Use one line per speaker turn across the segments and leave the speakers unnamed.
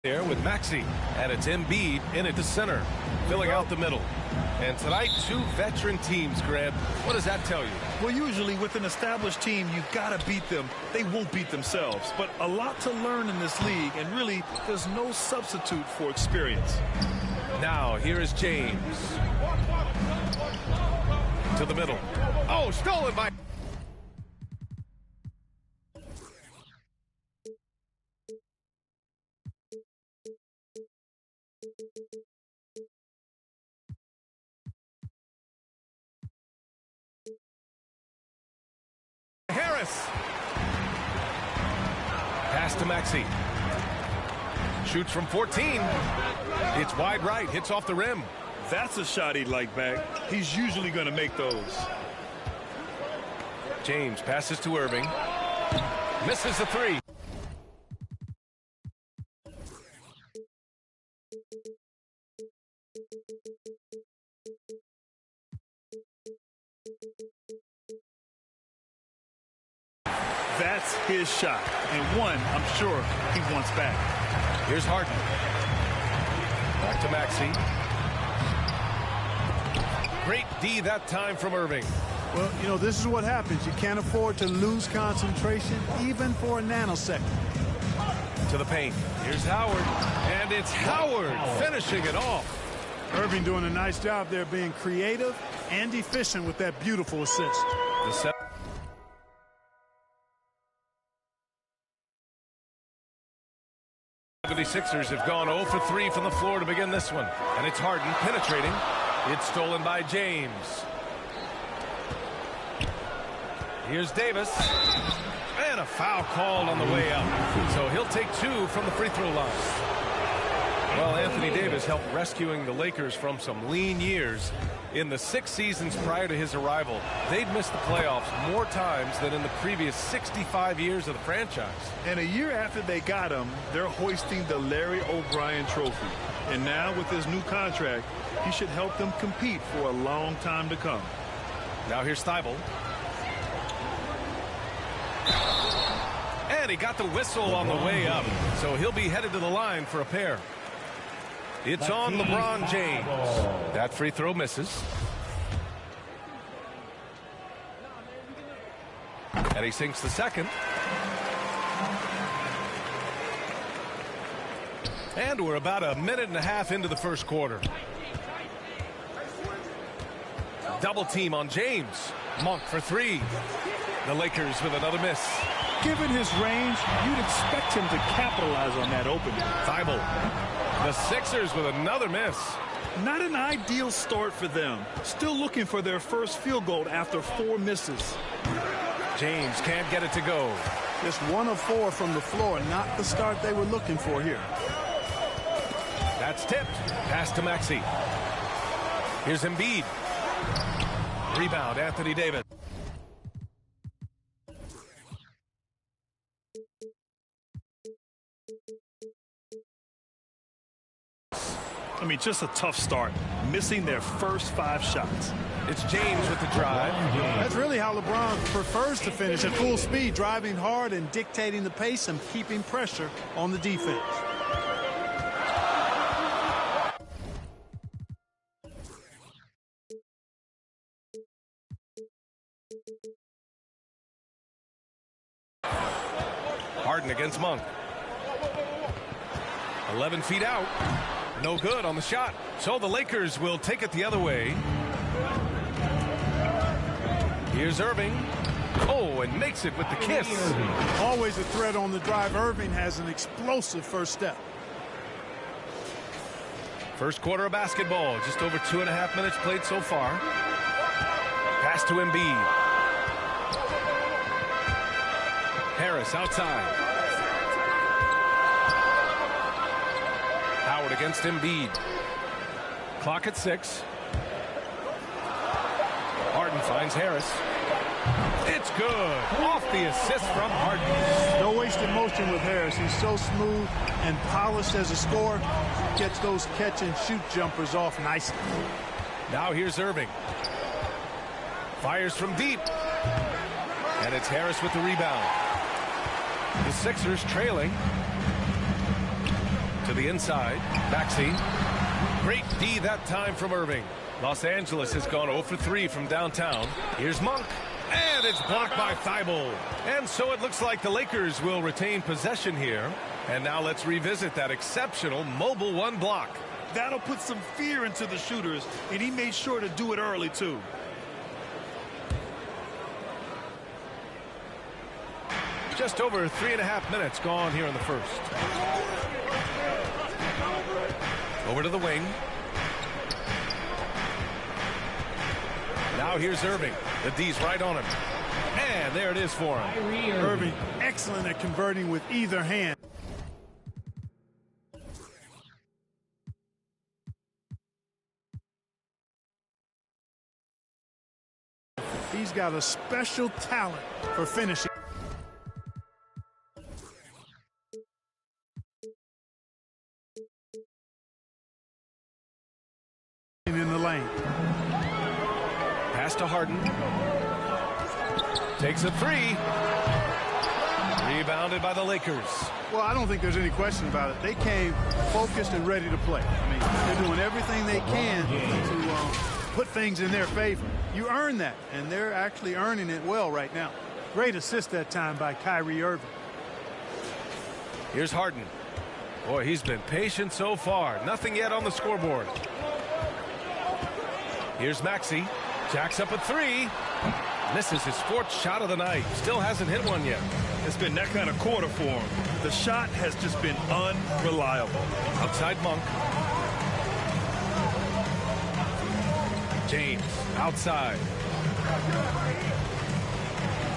There with Maxey, and it's Embiid in at the center, filling out the middle. And tonight, two veteran teams, Grant. What does that tell you?
Well, usually with an established team, you've got to beat them. They won't beat themselves. But a lot to learn in this league, and really, there's no substitute for experience.
Now, here is James. To the middle. Oh, stolen by... Harris. Pass to Maxey. Shoots from 14. It's wide right, hits off the rim.
That's a shot he'd like back. He's usually going to make those.
James passes to Irving. Misses the three.
That's his shot, and one I'm sure he wants back.
Here's Harden. Back to Maxey. Great D that time from Irving.
Well, you know, this is what happens. You can't afford to lose concentration, even for a nanosecond.
To the paint. Here's Howard, and it's Howard finishing it off.
Irving doing a nice job there being creative and efficient with that beautiful assist.
The 76ers have gone 0 for 3 from the floor to begin this one. And it's Harden penetrating. It's stolen by James. Here's Davis. And a foul called on the way up. So he'll take two from the free throw line. Well, Anthony Davis helped rescuing the Lakers from some lean years. In the 6 seasons prior to his arrival, they'd missed the playoffs more times than in the previous 65 years of the franchise.
And a year after they got him, they're hoisting the Larry O'Brien trophy. And now with his new contract, he should help them compete for a long time to come.
Now here's Thibault. And he got the whistle on the way up, so he'll be headed to the line for a pair. It's on LeBron James. That free throw misses. And he sinks the second. And we're about a minute and a half into the first quarter. Double team on James. Monk for three. The Lakers with another miss.
Given his range, you'd expect him to capitalize on that opening.
Thibault. The Sixers with another miss.
Not an ideal start for them. Still looking for their first field goal after 4 misses.
James can't get it to go.
Just 1 of 4 from the floor, not the start they were looking for here.
That's tipped. Pass to Maxey. Here's Embiid. Rebound, Anthony Davis.
I mean, just a tough start, missing their first 5 shots.
It's James with the drive.
That's really how LeBron prefers to finish at full speed, driving hard and dictating the pace and keeping pressure on the defense.
Harden against Monk. 11 feet out. No good on the shot. So the Lakers will take it the other way. Here's Irving. Oh, and makes it with the kiss.
Always a threat on the drive. Irving has an explosive first step.
First quarter of basketball. Just over 2.5 minutes played so far. Pass to Embiid. Harris outside. Howard against Embiid. Clock at 6. Harden finds Harris. It's good. Off the assist from Harden.
No wasted motion with Harris. He's so smooth and polished as a scorer. Gets those catch and shoot jumpers off nicely.
Now here's Irving. Fires from deep. And it's Harris with the rebound. The Sixers trailing. To the the inside. Maxey. Great D that time from Irving. Los Angeles has gone 0 for 3 from downtown. Here's Monk. And it's blocked by Thibault. And so it looks like the Lakers will retain possession here. And now let's revisit that exceptional mobile one block.
That'll put some fear into the shooters, and he made sure to do it early, too.
Just over 3.5 minutes gone here in the first. Over to the wing. Now here's Irving. The D's right on him. And there it is for him.
Irving, excellent at converting with either hand. He's got a special talent for finishing. In the lane.
Pass to Harden. Takes a three. Rebounded by the Lakers.
Well, I don't think there's any question about it. They came focused and ready to play. I mean, they're doing everything they can to put things in their favor. You earn that, and they're actually earning it well right now. Great assist that time by Kyrie Irving.
Here's Harden. Boy, he's been patient so far. Nothing yet on the scoreboard. Here's Maxey. Jacks up a three. Misses his fourth shot of the night. Still hasn't hit one yet.
It's been that kind of quarter for him. The shot has just been unreliable.
Outside Monk. James outside.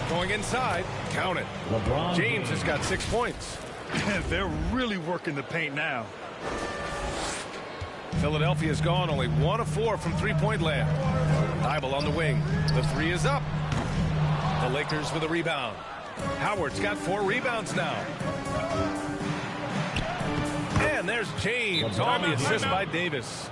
Going inside. Count it. James has got 6 points.
They're really working the paint now.
Philadelphia's gone only 1 of 4 from three-point land. Thibault on the wing. The three is up. The Lakers with a rebound. Howard's got 4 rebounds now. And there's James on the assist by Davis.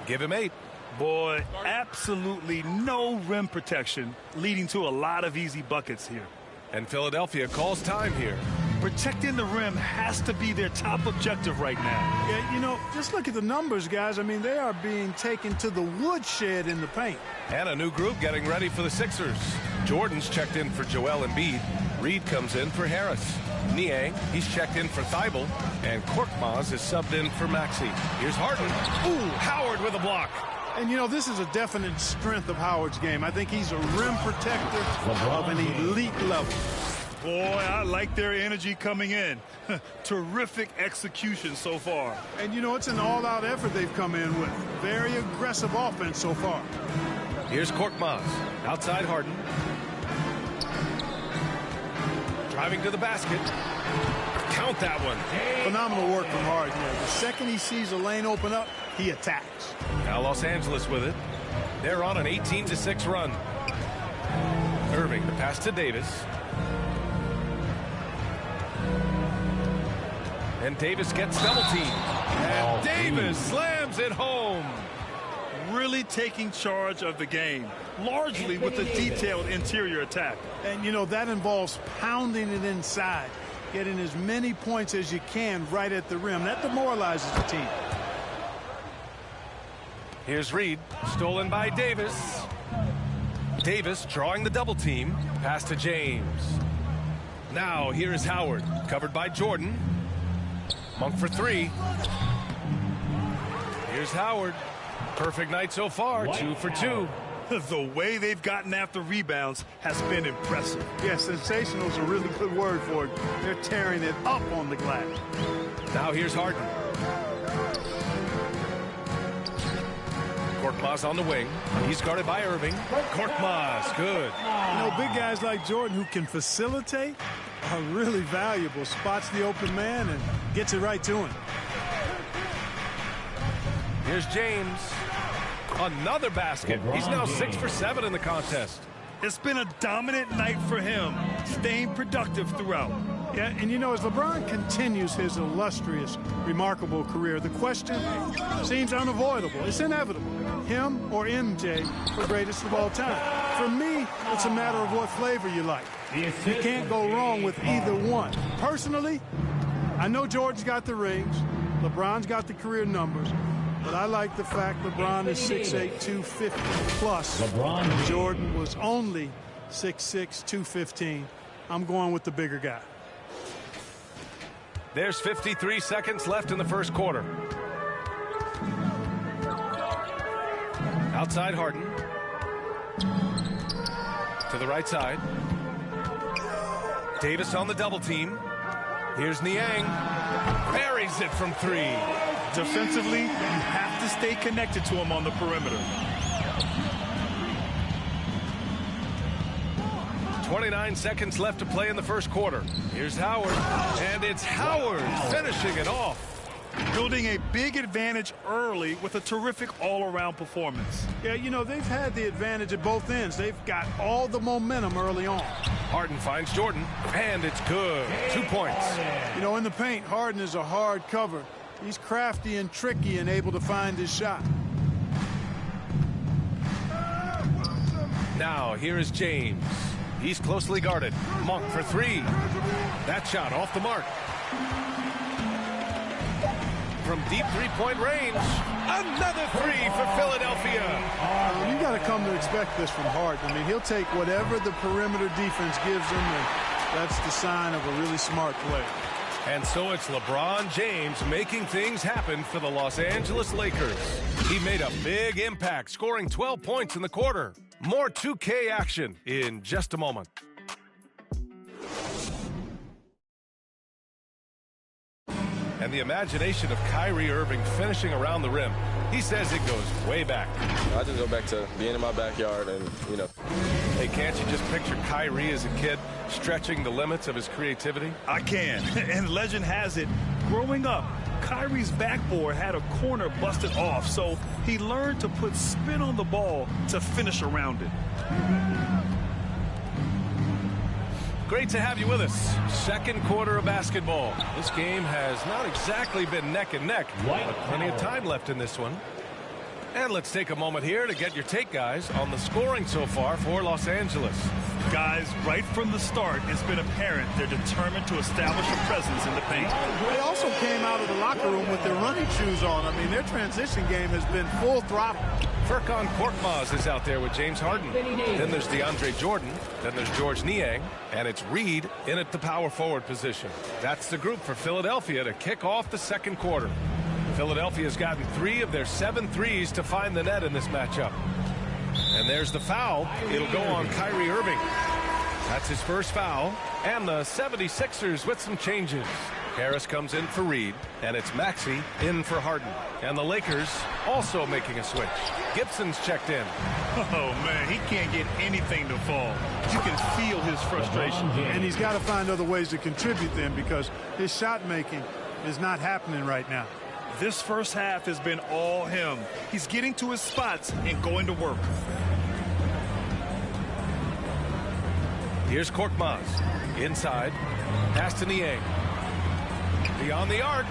Give him 8.
Boy, absolutely no rim protection, leading to a lot of easy buckets here.
And Philadelphia calls time here.
Protecting the rim has to be their top objective right now.
Yeah, you know, just look at the numbers, guys. I mean, they are being taken to the woodshed in the paint.
And a new group getting ready for the Sixers. Jordan's checked in for Joel Embiid. Reed comes in for Harris. Niang, he's checked in for Thibault. And Korkmaz is subbed in for Maxey. Here's Harden. Ooh, Howard with a block.
And, you know, this is a definite strength of Howard's game. I think he's a rim protector of an elite level.
Boy, I like their energy coming in. Terrific execution so far.
And, you know, it's an all-out effort they've come in with. Very aggressive offense so far.
Here's Korkmaz. Outside Harden. Driving to the basket. Count that one.
Phenomenal work from Harden. The second he sees a lane open up, he attacks.
Now Los Angeles with it. They're on an 18-6 run. Irving, the pass to Davis. And Davis gets double teamed. And Davis slams it home.
Really taking charge of the game, largely with a detailed interior attack.
And, you know, that involves pounding it inside, getting as many points as you can right at the rim. That demoralizes the team.
Here's Reed, stolen by Davis. Davis drawing the double team. Pass to James. Now here is Howard, covered by Jordan. Monk for 3. Here's Howard. Perfect night so far, 2 for 2.
The way they've gotten after rebounds has been impressive.
Yeah, sensational is a really good word for it. They're tearing it up on the glass.
Now here's Harden. Korkmaz on the wing. He's guarded by Irving. Korkmaz, good.
You know, big guys like Jordan who can facilitate are really valuable. Spots the open man and gets it right to him.
Here's James. Another basket. He's now 6 for 7 in the contest.
It's been a dominant night for him, staying productive throughout.
Yeah, and you know, as LeBron continues his illustrious, remarkable career, the question seems unavoidable. It's inevitable. Him or MJ for greatest of all time. For me, it's a matter of what flavor you like. You can't go wrong with either one. Personally, I know Jordan's got the rings. LeBron's got the career numbers, but I like the fact LeBron is 6'8", 250 plus. Jordan was only 6'6", 215. I'm going with the bigger guy.
There's 53 seconds left in the first quarter. Outside Harden. To the right side. Davis on the double team. Here's Niang. Buries it from three.
Defensively, you have to stay connected to him on the perimeter.
29 seconds left to play in the first quarter. Here's Howard. And it's Howard finishing it off.
Building a big advantage early with a terrific all-around performance.
Yeah, you know, they've had the advantage at both ends. They've got all the momentum early on.
Harden finds Jordan, and it's good. 2 points.
You know, in the paint, Harden is a hard cover. He's crafty and tricky and able to find his shot.
Now, here is James. He's closely guarded. Monk for three. That shot off the mark. From deep three-point range, another three for Philadelphia.
You got to come to expect this from Harden. I mean, he'll take whatever the perimeter defense gives him, and that's the sign of a really smart player.
And so it's LeBron James making things happen for the Los Angeles Lakers. He made a big impact, scoring 12 points in the quarter. More 2K action in just a moment. And the imagination of Kyrie Irving finishing around the rim. He says it goes way back.
I just go back to being in my backyard and, you know.
Hey, can't you just picture Kyrie as a kid stretching the limits of his creativity?
I can. And legend has it, growing up, Kyrie's backboard had a corner busted off, so he learned to put spin on the ball to finish around it.
Great to have you with us. Second quarter of basketball. This game has not exactly been neck and neck, but plenty of time left in this one. And let's take a moment here to get your take, guys, on the scoring so far for Los Angeles.
Guys, right from the start, it's been apparent they're determined to establish a presence in the paint.
They also came out of the locker room with their running shoes on. I mean, their transition game has been full throttle.
Furkan Korkmaz is out there with James Harden. Then there's DeAndre Jordan. Then there's George Niang. And it's Reed in at the power forward position. That's the group for Philadelphia to kick off the second quarter. Philadelphia's gotten 3 of their 7 threes to find the net in this matchup. And there's the foul. It'll go on Kyrie Irving. That's his first foul. And the 76ers with some changes. Harris comes in for Reed, and it's Maxey in for Harden. And the Lakers also making a switch. Gibson's checked in.
Oh, man, he can't get anything to fall. You can feel his frustration.
And he's got to find other ways to contribute then, because his shot making is not happening right now.
This first half has been all him. He's getting to his spots and going to work.
Here's Korkmaz. Inside. Pass to Niang. Beyond the arc.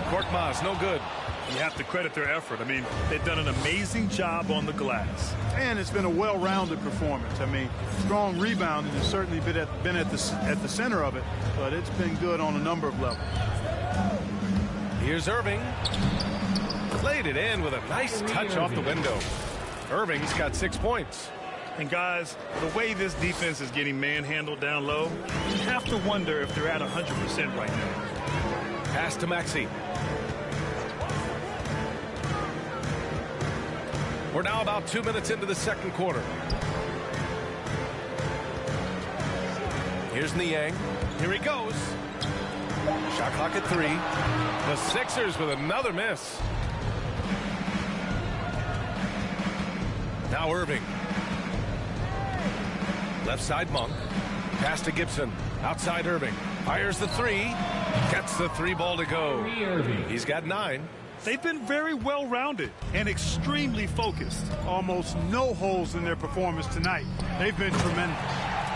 Korkmaz, no good.
You have to credit their effort. I mean, they've done an amazing job on the glass.
And it's been a well-rounded performance. I mean, strong rebounding has certainly been at the center of it, but it's been good on a number of levels.
Here's Irving. Played it in with a nice touch off the window. Irving's got 6 points.
And guys, the way this defense is getting manhandled down low, you have to wonder if they're at 100% right now.
Pass to Maxey. We're now about 2 minutes into the second quarter. Here's Niang. Here he goes. Shot clock at 3. The Sixers with another miss. Now Irving. Left side Monk. Pass to Gibson. Outside Irving. Fires the 3. Gets the 3 ball to go. He's got 9.
They've been very well-rounded and extremely focused.
Almost no holes in their performance tonight. They've been tremendous.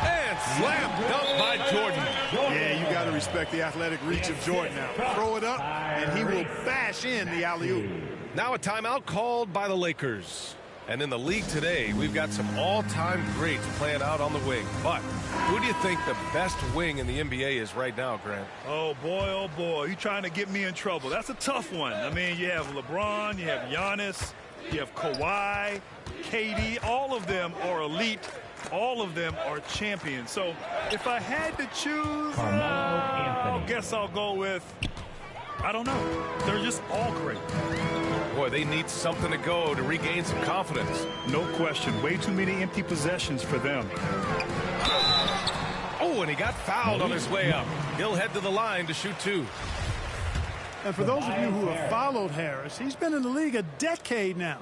And slam dunk by Jordan.
Yeah, you got to respect the athletic reach of Jordan now. Throw it up, and he will bash in the alley-oop.
Now a timeout called by the Lakers. And in the league today, we've got some all-time greats playing out on the wing. But who do you think the best wing in the NBA is right now, Grant?
Oh, boy, you're trying to get me in trouble. That's a tough one. I mean, you have LeBron, you have Giannis, you have Kawhi, KD. All of them are elite. All of them are champions. So if I had to choose, I guess I'll go with, I don't know. They're just all great.
Boy, they need something to go to regain some confidence.
No question. Way too many empty possessions for them.
Oh, and he got fouled on his way up. He'll head to the line to shoot two.
And for those of you who have followed Harris, he's been in the league a decade now.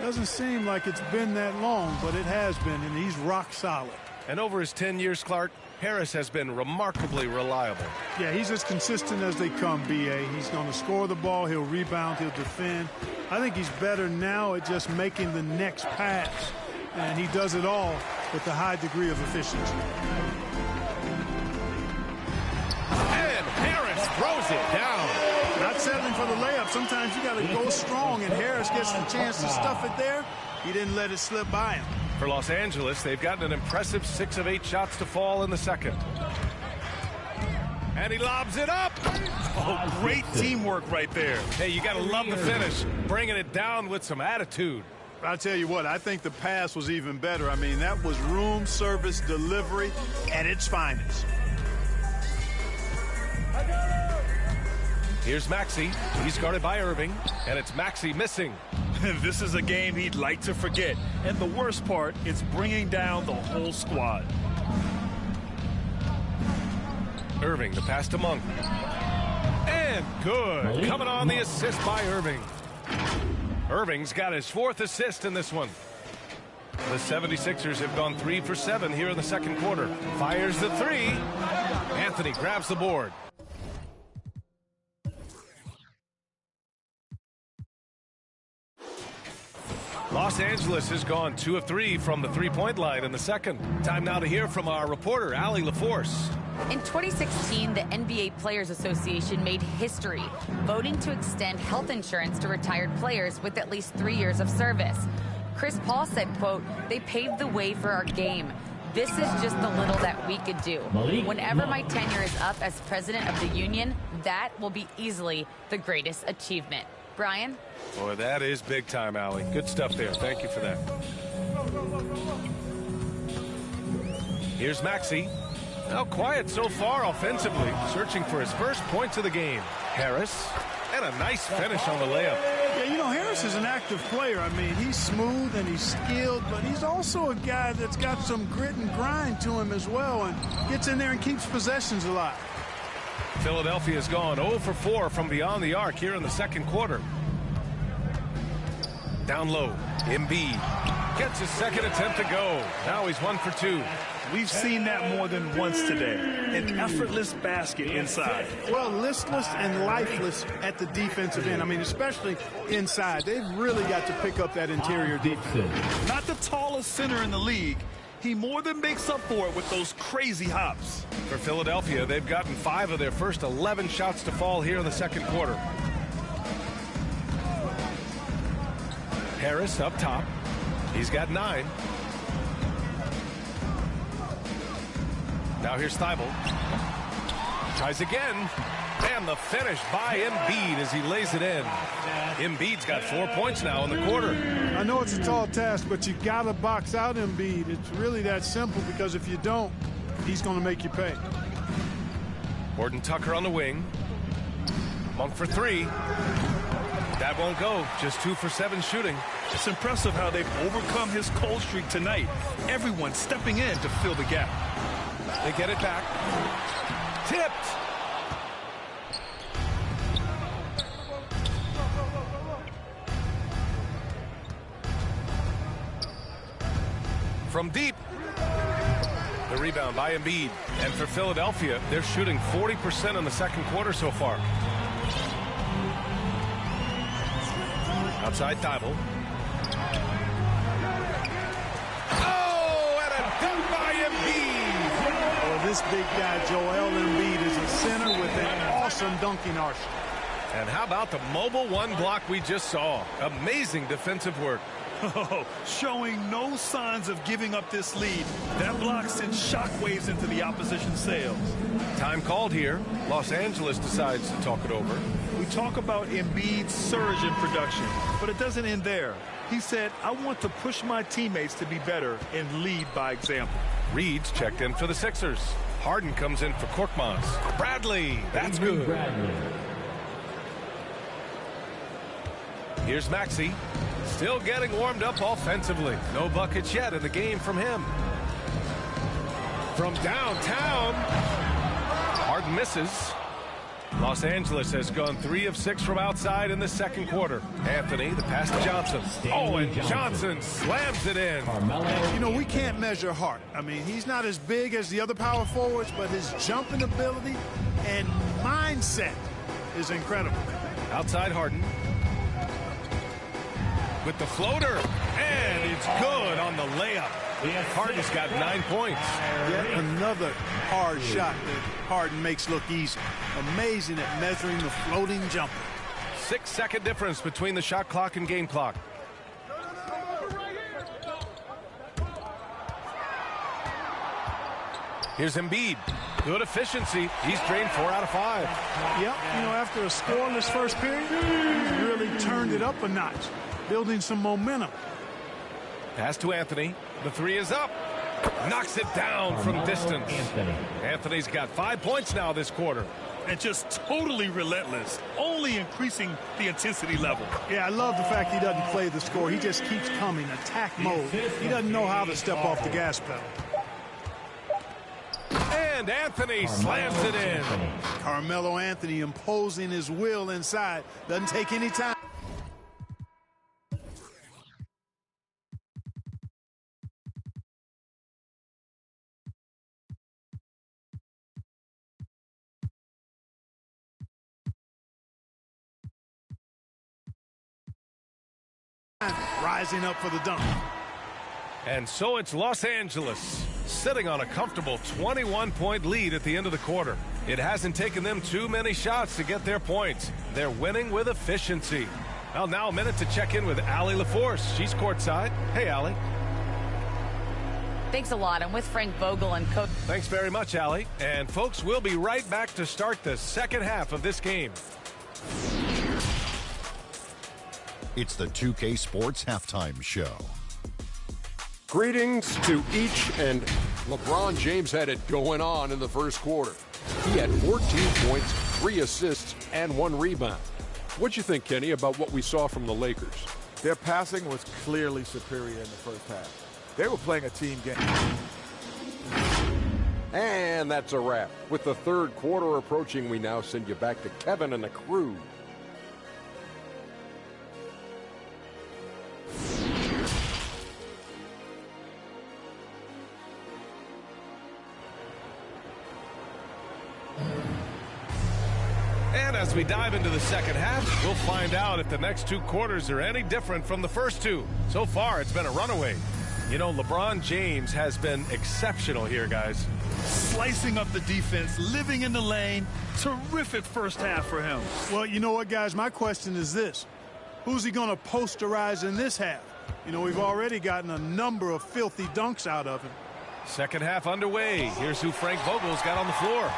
Doesn't seem like it's been that long, but it has been, and he's rock solid.
And over his 10 years, Clark, Harris has been remarkably reliable.
Yeah, he's as consistent as they come, B.A. He's going to score the ball, he'll rebound, he'll defend. I think he's better now at just making the next pass, and he does it all with a high degree of efficiency.
And Harris throws it down.
Not settling for the layup. Sometimes you got to go strong, and Harris gets the chance to stuff it there. He didn't let it slip by him.
For Los Angeles, they've gotten an impressive 6 of 8 shots to fall in the second. And he lobs it up.
Oh, great teamwork right there.
Hey, you got to love the finish. Bringing it down with some attitude.
I'll tell you what, I think the pass was even better. I mean, that was room service delivery at its finest.
Here's Maxey. He's guarded by Irving, and it's Maxey missing.
This is a game he'd like to forget. And the worst part, it's bringing down the whole squad.
Irving, the pass to Monk. And good. Coming on the assist by Irving. Irving's got his 4th assist in this one. The 76ers have gone 3 for 7 here in the second quarter. Fires the 3. Anthony grabs the board. Los Angeles has gone 2 of 3 from the three-point line in the second. Time now to hear from our reporter, Allie LaForce.
In 2016, the NBA Players Association made history, voting to extend health insurance to retired players with at least 3 years of service. Chris Paul said, quote, "They paved the way for our game. This is just the little that we could do. Whenever my tenure is up as president of the union, that will be easily the greatest achievement." Brian?
Boy, that is big time, Allie. Good stuff there. Thank you for that. Here's Maxey. Now quiet so far offensively, searching for his first points of the game. Harris, and a nice finish on the layup.
Yeah, you know, Harris is an active player. I mean, he's smooth and he's skilled, but he's also a guy that's got some grit and grind to him as well, and gets in there and keeps possessions alive.
Philadelphia's gone 0 for 4 from beyond the arc here in the second quarter. Down low, Embiid gets his second attempt to go. Now he's 1 for 2.
We've seen that more than once today. An effortless basket inside.
Well, listless and lifeless at the defensive end. I mean, especially inside. They've really got to pick up that interior defense.
Not the tallest center in the league. He more than makes up for it with those crazy hops.
For Philadelphia, they've gotten 5 of their first 11 shots to fall here in the second quarter. Harris up top. He's got 9. Now here's Thibault. Tries again. And the finish by Embiid as he lays it in. Embiid's got 4 points now in the quarter.
I know it's a tall task, but you got to box out Embiid. It's really that simple, because if you don't, he's going to make you pay.
Horton Tucker on the wing. Monk for 3. That won't go. Just 2 for 7 shooting.
It's impressive how they've overcome his cold streak tonight. Everyone stepping in to fill the gap.
They get it back. Tipped. From deep. The rebound by Embiid. And for Philadelphia, they're shooting 40% in the second quarter so far. Outside Thibault. Oh, and a dunk by Embiid.
Well, this big guy, Joel Embiid, is a center with an awesome dunking arsenal.
And how about the mobile 1 block we just saw? Amazing defensive work.
Oh, showing no signs of giving up this lead. That block sends shockwaves into the opposition's sails.
Time called here. Los Angeles decides to talk it over.
We talk about Embiid's surge in production, but it doesn't end there. He said, I want to push my teammates to be better and lead by example.
Reed's checked in for the Sixers. Harden comes in for Korkmaz. Bradley, that's good. Here's Maxey. Still getting warmed up offensively. No buckets yet in the game from him. From downtown, Harden misses. Los Angeles has gone 3 of 6 from outside in the second quarter. Anthony, the pass to Johnson. Oh, and Johnson slams it in.
You know, we can't measure Hart. I mean, he's not as big as the other power forwards, but his jumping ability and mindset is incredible.
Outside Harden. With the floater, and it's good on the layup. Harden's got 9 points.
Yet another hard shot that Harden makes look easy. Amazing at measuring the floating jumper.
6-second difference between the shot clock and game clock. Here's Embiid. Good efficiency. He's drained 4 out of 5.
Yep, you know, after a scoreless first period, he really turned it up a notch, building some momentum.
Pass to Anthony. The 3 is up. Knocks it down from distance. Anthony's got 5 points now this quarter.
And just totally relentless, only increasing the intensity level.
Yeah, I love the fact he doesn't play the score. He just keeps coming, attack mode. He doesn't know how to step off the gas pedal.
And Anthony slams it in.
Carmelo Anthony imposing his will inside. Doesn't take any time. Rising up for the dunk.
And so it's Los Angeles sitting on a comfortable 21-point lead at the end of the quarter. It hasn't taken them too many shots to get their points. They're winning with efficiency. Well, now a minute to check in with Allie LaForce. She's courtside. Hey, Allie.
Thanks a lot. I'm with Frank Vogel and Coach.
Thanks very much, Allie. And folks, we'll be right back to start the second half of this game.
It's the 2K Sports Halftime Show.
Greetings to each, and LeBron James had it going on in the first quarter. He had 14 points, 3 assists, and 1 rebound. What'd you think, Kenny, about what we saw from the Lakers?
Their passing was clearly superior in the first half. They were playing a team game.
And that's a wrap. With the third quarter approaching, we now send you back to Kevin and the crew.
And as we dive into the second half, we'll find out if the next 2 quarters are any different from the first 2. So far, it's been a runaway. You know, LeBron James has been exceptional here, guys.
Slicing up the defense, living in the lane. Terrific first half for him.
Well, you know what, guys? My question is this. Who's he going to posterize in this half? You know, we've already gotten a number of filthy dunks out of him.
Second half underway. Here's who Frank Vogel's got on the floor.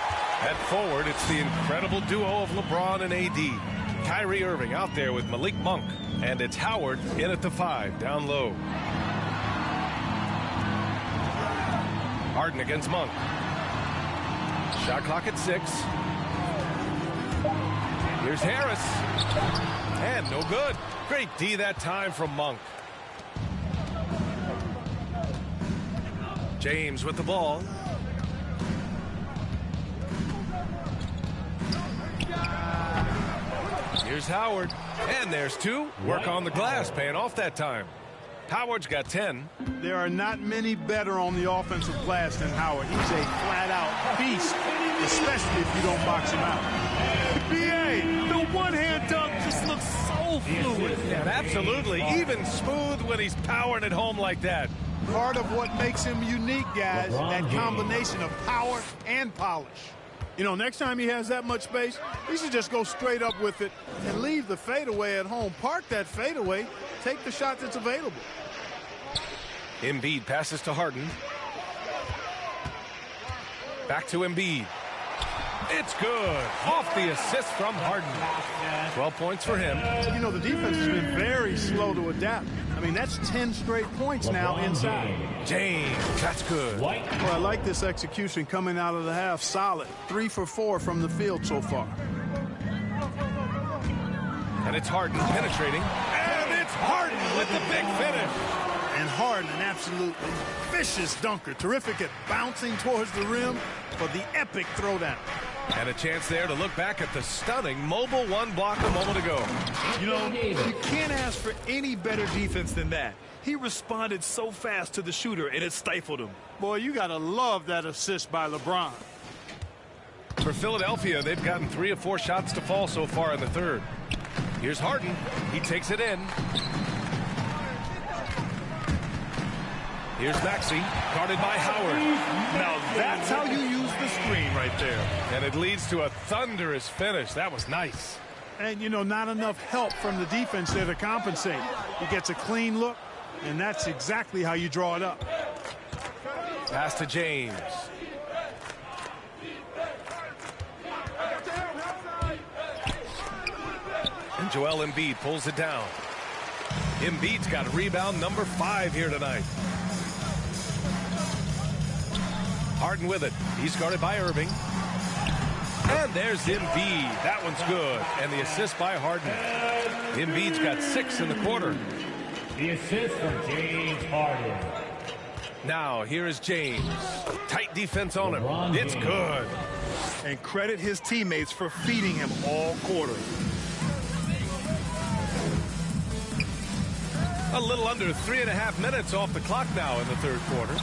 At forward, it's the incredible duo of LeBron and AD. Kyrie Irving out there with Malik Monk. And it's Howard in at the 5, down low. Harden against Monk. Shot clock at 6. Here's Harris. And no good. Great D that time from Monk. James with the ball. Here's Howard. And there's 2. Work on the glass, paying off that time. Howard's got 10.
There are not many better on the offensive glass than Howard. He's a flat-out beast, especially if you don't box him out.
BA, the one-hand dunk just looks so fluid.
Yeah, absolutely. Even smooth when he's powering it home like that.
Part of what makes him unique, guys, that combination of power and polish. You know, next time he has that much space, he should just go straight up with it and leave the fadeaway at home. Park that fadeaway, take the shot that's available.
Embiid passes to Harden. Back to Embiid. It's good. Off the assist from Harden. 12 points for him.
You know, the defense has been very slow to adapt. I mean, that's 10 straight points now inside.
James, that's good.
Well, I like this execution coming out of the half. Solid. 3 for 4 from the field so far.
And it's Harden penetrating. And it's Harden with the big finish.
And Harden, an absolute vicious dunker. Terrific at bouncing towards the rim for the epic throwdown.
And a chance there to look back at the stunning mobile one block a moment ago.
You know, you can't ask for any better defense than that. He responded so fast to the shooter, and it stifled him.
Boy, you got to love that assist by LeBron.
For Philadelphia, they've gotten 3 of 4 shots to fall so far in the third. Here's Harden. He takes it in. Here's Maxey, guarded by Howard.
Now that's how you use the screen right there.
And it leads to a thunderous finish. That was nice.
And, you know, not enough help from the defense there to compensate. He gets a clean look, and that's exactly how you draw it up.
Pass to James. And Joel Embiid pulls it down. Embiid's got rebound number 5 here tonight. Harden with it. He's guarded by Irving. And there's Embiid. That one's good. And the assist by Harden. Embiid's got 6 in the quarter.
The assist from James Harden.
Now, here is James. Tight defense on him. It's good.
And credit his teammates for feeding him all quarter.
A little under 3.5 minutes off the clock now in the third quarter.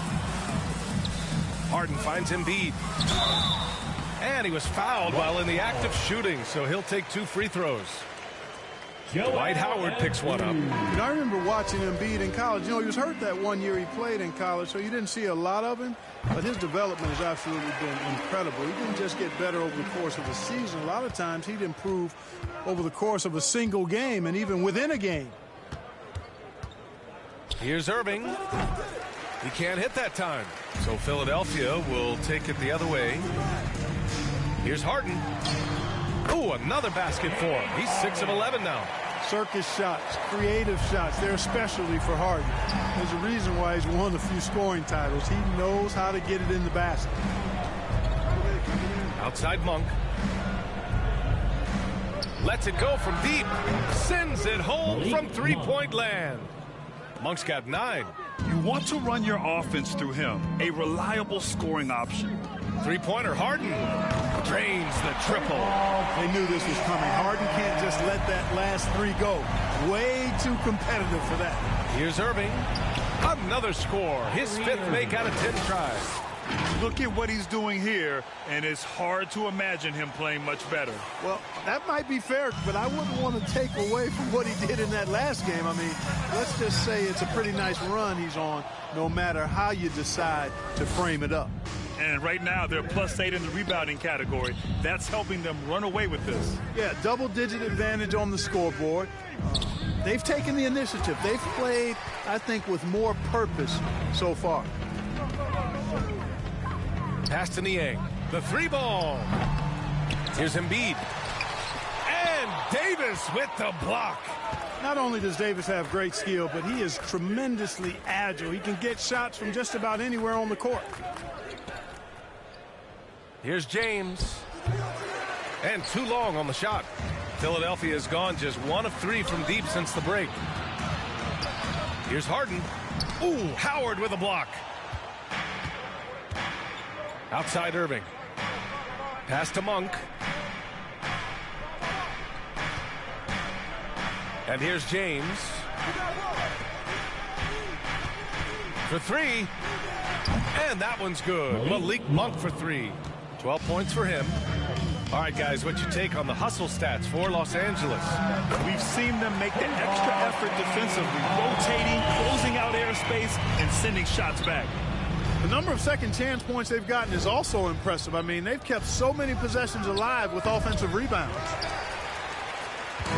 Harden finds Embiid. And he was fouled while in the act of shooting, so he'll take 2 free throws. Dwight Howard picks one up.
You know, I remember watching Embiid in college. You know, he was hurt that one year he played in college, so you didn't see a lot of him. But his development has absolutely been incredible. He didn't just get better over the course of the season. A lot of times he'd improve over the course of a single game and even within a game.
Here's Irving. He can't hit that time. So Philadelphia will take it the other way. Here's Harden. Oh, another basket for him. He's 6 of 11 now.
Circus shots, creative shots, they're a specialty for Harden. There's a reason why he's won a few scoring titles. He knows how to get it in the basket.
Outside Monk. Lets it go from deep. Sends it home from three-point land. Monk's got 9.
You want to run your offense through him, a reliable scoring option.
Three-pointer, Harden drains the triple.
They knew this was coming. Harden can't just let that last 3 go. Way too competitive for that.
Here's Irving. Another score. His 5th make out of 10 tries.
Look at what he's doing here, and it's hard to imagine him playing much better.
Well, that might be fair, but I wouldn't want to take away from what he did in that last game. I mean, let's just say it's a pretty nice run he's on, no matter how you decide to frame it up.
And right now, they're +8 in the rebounding category. That's helping them run away with this.
Yeah, double-digit advantage on the scoreboard. They've taken the initiative. They've played, I think, with more purpose so far.
Pass to Niang. The 3-ball. Here's Embiid. And Davis with the block.
Not only does Davis have great skill, but he is tremendously agile. He can get shots from just about anywhere on the court.
Here's James. And too long on the shot. Philadelphia has gone just 1 of 3 from deep since the break. Here's Harden. Ooh, Howard with a block. Outside Irving. Pass to Monk. And here's James. For 3. And that one's good. Malik Monk for 3. 12 points for him. All right, guys, what's your take on the hustle stats for Los Angeles?
We've seen them make the extra effort defensively, rotating, closing out airspace, and sending shots back.
The number of second chance points they've gotten is also impressive. I mean, they've kept so many possessions alive with offensive rebounds.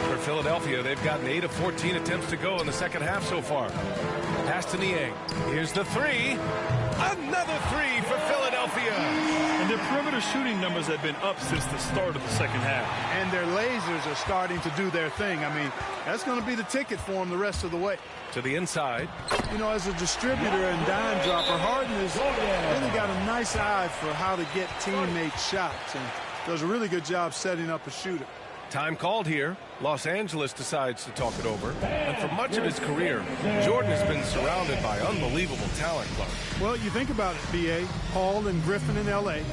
For Philadelphia, they've gotten 8 of 14 attempts to go in the second half so far. Pass to Niang. Here's the three. Another three for Philadelphia.
And their perimeter shooting numbers have been up since the start of the second half.
And their lasers are starting to do their thing. I mean, that's going to be the ticket for them the rest of the way.
To the inside.
You know, as a distributor and dime dropper, Harden has really got a nice eye for how to get teammates shots and does a really good job setting up a shooter.
Time called here. Los Angeles decides to talk it over. And for much of his career, Jordan has been surrounded by unbelievable talent, Clark.
Well, you think about it, B.A. Paul and Griffin in L.A.,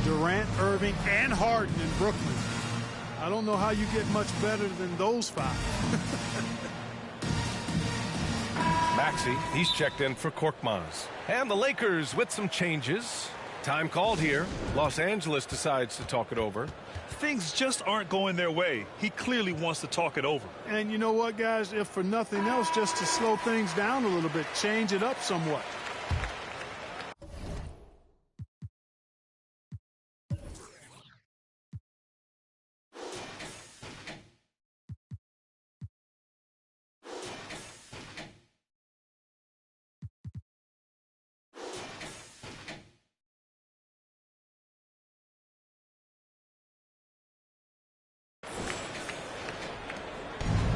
Durant, Irving, and Harden in Brooklyn. I don't know how you get much better than those five.
Maxey, he's checked in for Korkmaz. And the Lakers with some changes. Time called here. Los Angeles decides to talk it over.
Things just aren't going their way. He clearly wants to talk it over.
And you know what, guys? If for nothing else, just to slow things down a little bit, change it up somewhat.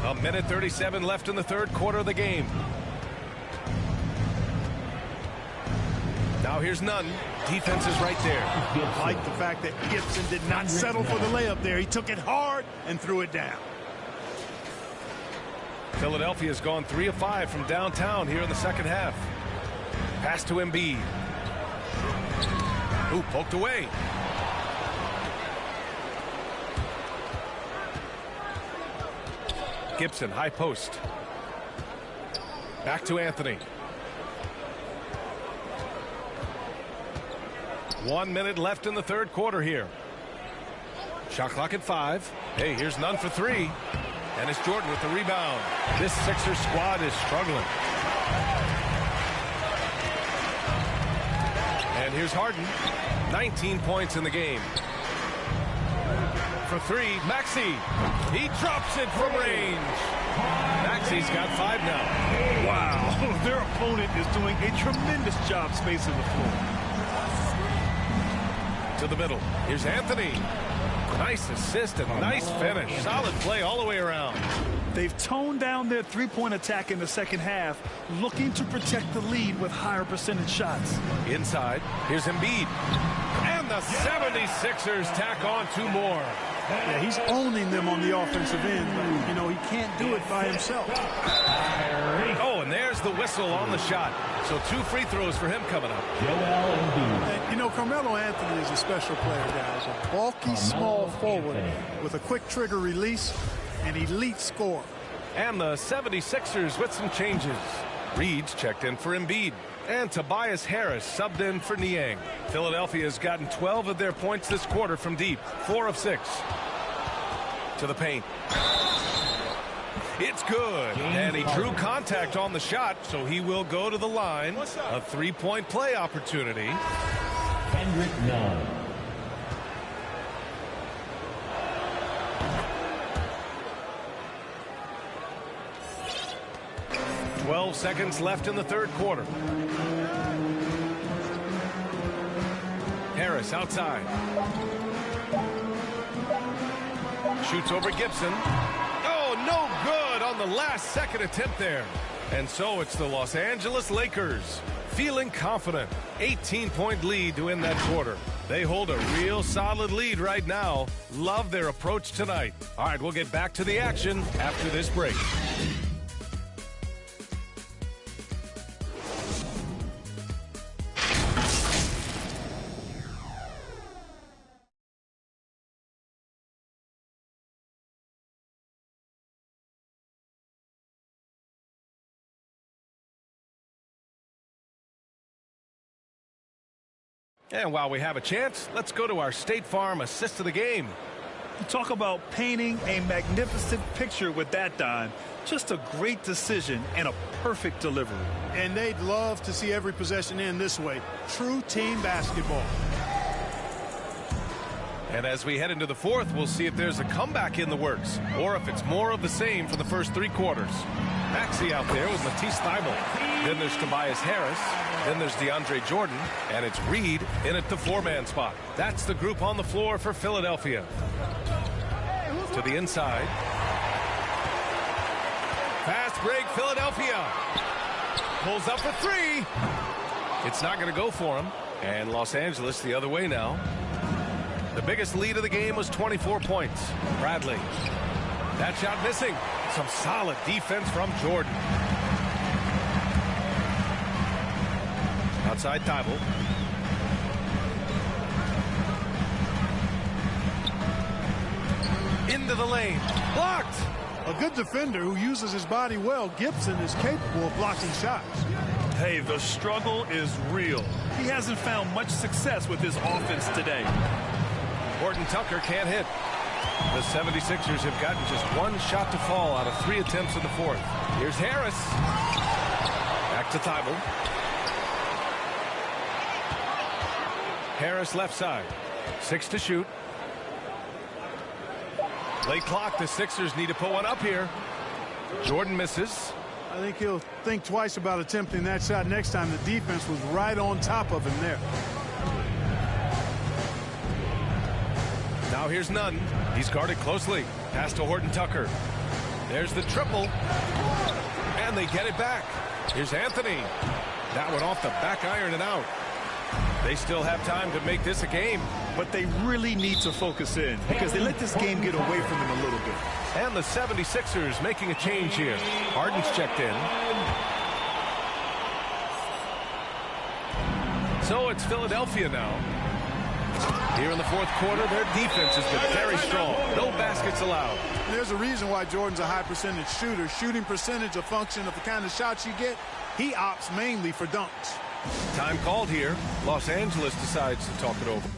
A minute 37 left in the third quarter of the game. Now here's Nunn. Defense is right there.
I like the fact that Gibson did not settle for the layup there. He took it hard and threw it down.
Philadelphia's gone 3 of 5 from downtown here in the second half. Pass to Embiid. Ooh, poked away. Gibson, high post. Back to Anthony. 1 minute left in the third quarter here. Shot clock at 5. Hey, here's Nunn for 3. And it's Jordan with the rebound. This Sixers squad is struggling. And here's Harden. 19 points in the game. For 3, Maxey. He drops it from range. Maxey's got 5 now.
Wow, their opponent is doing a tremendous job spacing the floor.
To the middle. Here's Anthony. Nice assist and nice finish. Solid play all the way around.
They've toned down their three-point attack in the second half, looking to protect the lead with higher percentage shots.
Inside. Here's Embiid. And the 76ers tack on 2 more.
Yeah, he's owning them on the offensive end, but, you know, he can't do it by himself.
Oh, and there's the whistle on the shot. So 2 free throws for him coming up.
And, you know, Carmelo Anthony is a special player, guys. A bulky, small forward with a quick trigger release, an elite scorer.
And the 76ers with some changes. Reed's checked in for Embiid. And Tobias Harris subbed in for Niang. Philadelphia has gotten 12 of their points this quarter from deep. 4 of 6. To the paint. It's good. And he drew contact on the shot, so he will go to the line. A 3-point play opportunity.
Kendrick Nunn.
12 seconds left in the third quarter. Harris outside. Shoots over Gibson. Oh, no good on the last second attempt there. And so it's the Los Angeles Lakers feeling confident. 18-point lead to end that quarter. They hold a real solid lead right now. Love their approach tonight. All right, we'll get back to the action after this break. And while we have a chance, let's go to our State Farm assist of the game.
Talk about painting a magnificent picture with that dime. Just a great decision and a perfect delivery.
And they'd love to see every possession end this way. True team basketball.
And as we head into the fourth, we'll see if there's a comeback in the works or if it's more of the same for the first three quarters. Maxey out there with Matisse Thybulle. Then there's Tobias Harris. Then there's DeAndre Jordan. And it's Reed in at the four-man spot. That's the group on the floor for Philadelphia. To the inside. Fast break, Philadelphia. Pulls up for three. It's not going to go for him. And Los Angeles the other way now. The biggest lead of the game was 24 points. Bradley. That shot missing. Some solid defense from Jordan. Outside Thybulle. Into the lane. Blocked.
A good defender who uses his body well. Gibson is capable of blocking shots.
Hey, the struggle is real. He hasn't found much success with his offense today.
Horton Tucker can't hit. The 76ers have gotten just one shot to fall out of 3 attempts in the fourth. Here's Harris. Back to Thybulle. Harris left side. 6 to shoot. Late clock. The Sixers need to put one up here. Jordan misses.
I think he'll think twice about attempting that shot next time. The defense was right on top of him there.
Now here's Nunn. He's guarded closely. Pass to Horton Tucker. There's the triple. And they get it back. Here's Anthony. That one off the back iron and out. They still have time to make this a game.
But they really need to focus in because they let this game get away from them a little bit.
And the 76ers making a change here. Harden's checked in. So it's Philadelphia now. Here in the fourth quarter, their defense has been very strong. No baskets allowed.
There's a reason why Jordan's a high percentage shooter. Shooting percentage a function of the kind of shots you get. He opts mainly for dunks.
Time called here. Los Angeles decides to talk it over.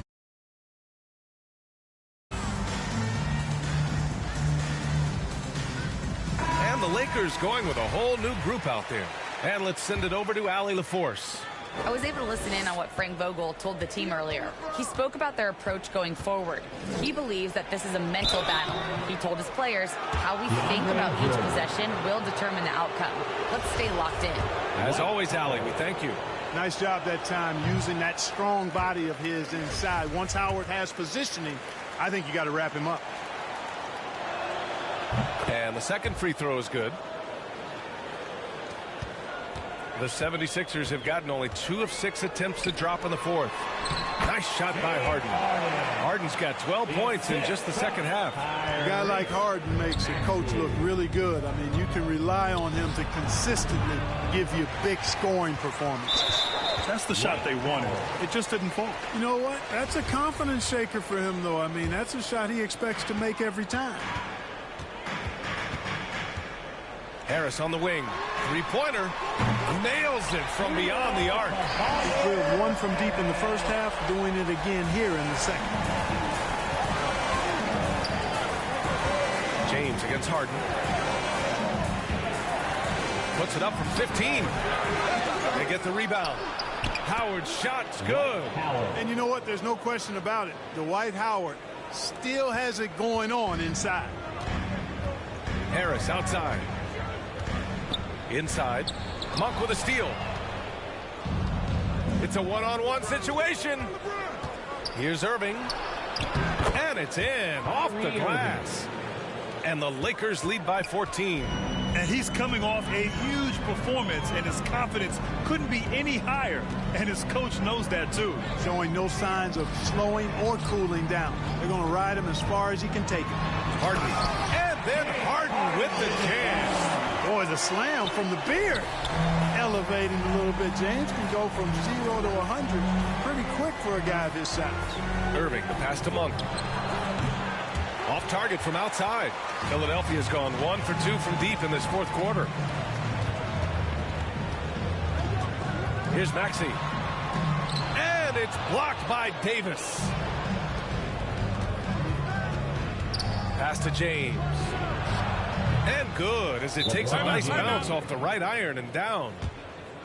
And the Lakers going with a whole new group out there. And let's send it over to Allie LaForce.
I was able to listen in on what Frank Vogel told the team earlier. He spoke about their approach going forward. He believes that this is a mental battle. He told his players how we think about each possession will determine the outcome. Let's stay locked in.
As always, Allie, we thank you.
Nice job that time using that strong body of his inside. Once Howard has positioning, I think you got to wrap him up.
And the second free throw is good. The 76ers have gotten only 2 of 6 attempts to drop in the fourth. Nice shot by Harden. Harden's got 12 points in just the second half.
A guy like Harden makes a coach look really good. I mean, you can rely on him to consistently give you big scoring performances.
That's the shot they wanted. It just didn't fall.
You know what? That's a confidence shaker for him, though. I mean, that's a shot he expects to make every time.
Harris on the wing. Three-pointer. Nails it from beyond the arc.
He cleared one from deep in the first half, doing it again here in the second.
James against Harden. Puts it up from 15. They get the rebound. Howard's shot's good.
And you know what? There's no question about it. Dwight Howard still has it going on inside.
Harris outside. Inside. Monk with a steal. It's a one-on-one situation. Here's Irving. And it's in. Off the glass. And the Lakers lead by 14.
And he's coming off a huge performance, and his confidence couldn't be any higher. And his coach knows that, too.
Showing no signs of slowing or cooling down. They're going to ride him as far as he can take it.
Harden. And then Harden with the jam.
Boy, the slam from the beard. Elevating a little bit. James can go from 0 to 100 pretty quick for a guy of his size.
Irving, the pass to Monk. Off target from outside. Philadelphia's gone 1 for 2 from deep in this fourth quarter. Here's Maxey. And it's blocked by Davis. Pass to James. And good, as it takes a nice bounce off the right iron and down.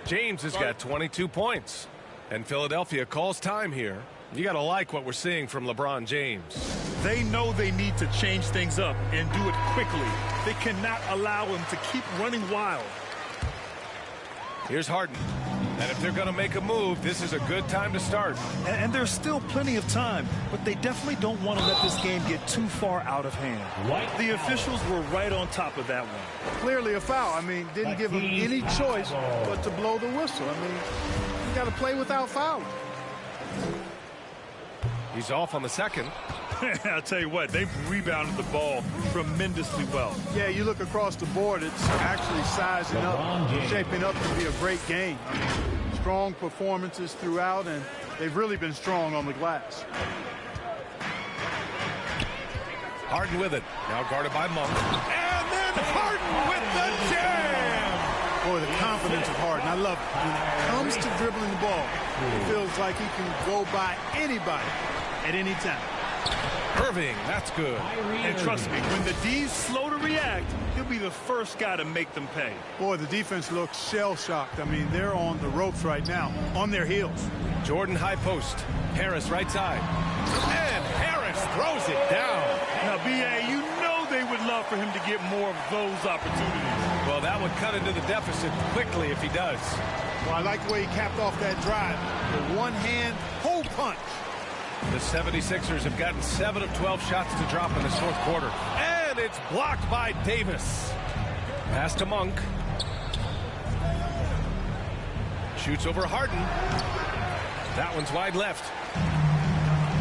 James has got 22 points. And Philadelphia calls time here. You got to like what we're seeing from LeBron James.
They know they need to change things up and do it quickly. They cannot allow him to keep running wild.
Here's Harden. And if they're going to make a move, this is a good time to start.
And there's still plenty of time, but they definitely don't want to let this game get too far out of hand. The officials were right on top of that one.
Clearly a foul. I mean, didn't give him any choice but to blow the whistle. I mean, you got to play without fouling.
He's off on the second.
I'll tell you what, they've rebounded the ball tremendously well.
Yeah, you look across the board, it's actually sizing up, shaping up to be a great game. I mean, strong performances throughout, and they've really been strong on the glass.
Harden with it. Now guarded by Monk. And then Harden with the jam!
Boy, the confidence of Harden, I love it. When it comes to dribbling the ball, it feels like he can go by anybody at any time.
Irving, that's good.
And trust me, when the D's slow to react, he'll be the first guy to make them pay.
Boy, the defense looks shell-shocked. I mean, they're on the ropes right now, on their heels.
Jordan high post. Harris right side. And Harris throws it down.
Now, B.A., you know they would love for him to get more of those opportunities.
Well, that would cut into the deficit quickly if he does.
Well, I like the way he capped off that drive. The one-hand hole punch.
The 76ers have gotten 7 of 12 shots to drop in this fourth quarter. And it's blocked by Davis. Pass to Monk. Shoots over Harden. That one's wide left.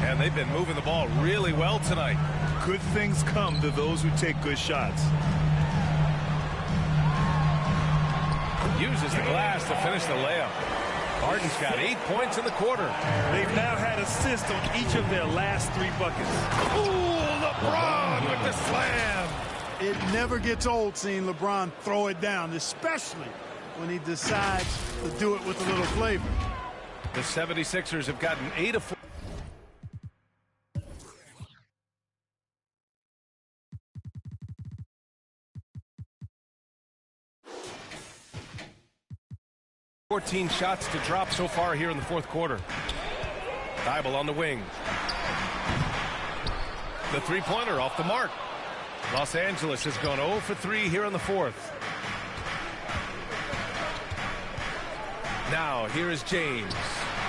And they've been moving the ball really well tonight.
Good things come to those who take good shots.
Uses the glass to finish the layup. Harden's got 8 points in the quarter.
They've now had assists on each of their last 3 buckets.
Ooh, LeBron with the slam.
It never gets old seeing LeBron throw it down, especially when he decides to do it with a little flavor.
The 76ers have gotten 8 of 4. $14 shots to drop so far here in the fourth quarter. Thibault on the wing. The three-pointer off the mark. Los Angeles has gone 0 for 3 here in the fourth. Now here is James.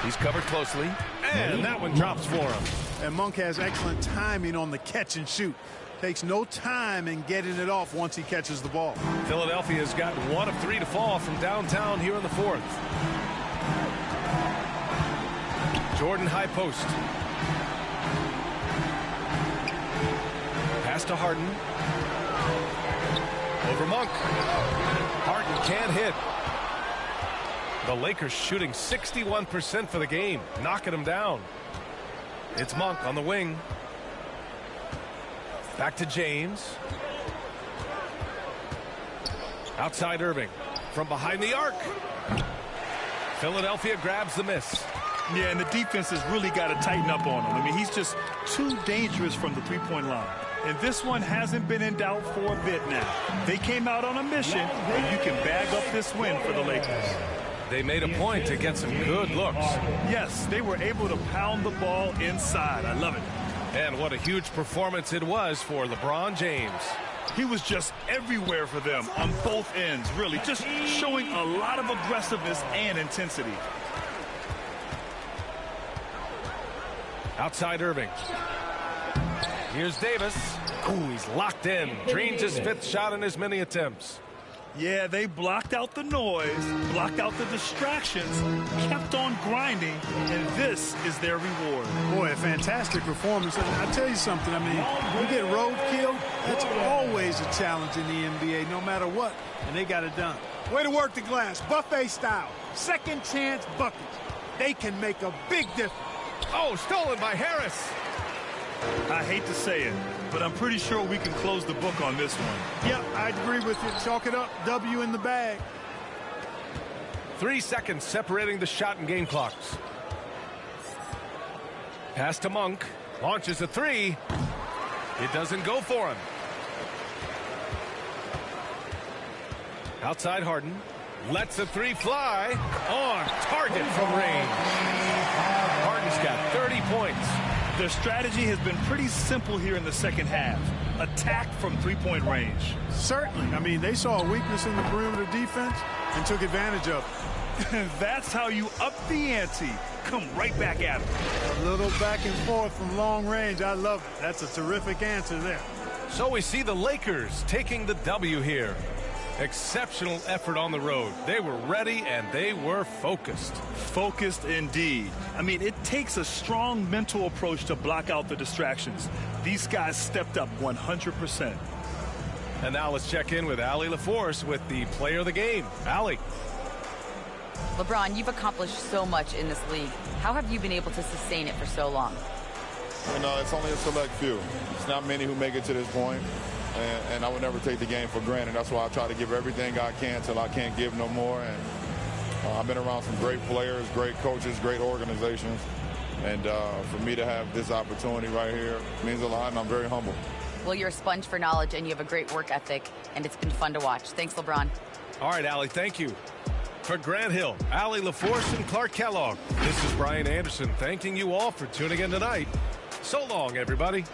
He's covered closely, and that one drops for him.
And Monk has excellent timing on the catch and shoot. Takes no time in getting it off once he catches the ball.
Philadelphia has got 1 of 3 to fall from downtown here in the fourth. Jordan high post. Pass to Harden. Over Monk. Harden can't hit. The Lakers shooting 61% for the game, knocking them down. It's Monk on the wing. Back to James. Outside Irving. From behind the arc. Philadelphia grabs the miss.
Yeah, and the defense has really got to tighten up on him. I mean, he's just too dangerous from the three-point line. And this one hasn't been in doubt for a bit now. They came out on a mission, and you can bag up this win for the Lakers.
They made a point to get some good looks.
Yes, they were able to pound the ball inside. I love it.
And what a huge performance it was for LeBron James.
He was just everywhere for them on both ends, really. Just showing a lot of aggressiveness and intensity.
Outside Irving. Here's Davis. Ooh, he's locked in. Drains his 5th shot in as many attempts.
Yeah, they blocked out the noise, blocked out the distractions, kept on grinding, and this is their reward.
Boy, a fantastic performance. And I'll tell you something, I mean, you get roadkill, that's always a challenge in the NBA, no matter what, and they got it done. Way to work the glass, buffet style, second chance buckets. They can make a big difference.
Oh, stolen by Harris.
I hate to say it, but I'm pretty sure we can close the book on this one.
Yep, I'd agree with you. Chalk it up. W in the bag.
3 seconds separating the shot and game clocks. Pass to Monk. Launches a 3. It doesn't go for him. Outside Harden. Lets a three fly. On target from range. Harden's got 30 points.
Their strategy has been pretty simple here in the second half. Attack from three-point range.
Certainly. I mean, they saw a weakness in the perimeter defense and took advantage of it.
That's how you up the ante. Come right back at them.
A little back and forth from long range. I love it. That's a terrific answer there.
So we see the Lakers taking the W here. Exceptional effort on the road. They were ready and they were focused.
Focused indeed. I mean, it takes a strong mental approach to block out the distractions. These guys stepped up 100%.
And now let's check in with Allie LaForce with the player of the game. Allie.
LeBron, you've accomplished so much in this league. How have you been able to sustain it for so long?
You know, it's only a select few. It's not many who make it to this point. And I would never take the game for granted. That's why I try to give everything I can till I can't give no more. And I've been around some great players, great coaches, great organizations. And for me to have this opportunity right here means a lot, and I'm very humble.
Well, you're a sponge for knowledge, and you have a great work ethic, and it's been fun to watch. Thanks, LeBron.
All right, Allie, thank you. For Grant Hill, Allie LaForce, and Clark Kellogg, this is Brian Anderson thanking you all for tuning in tonight. So long, everybody.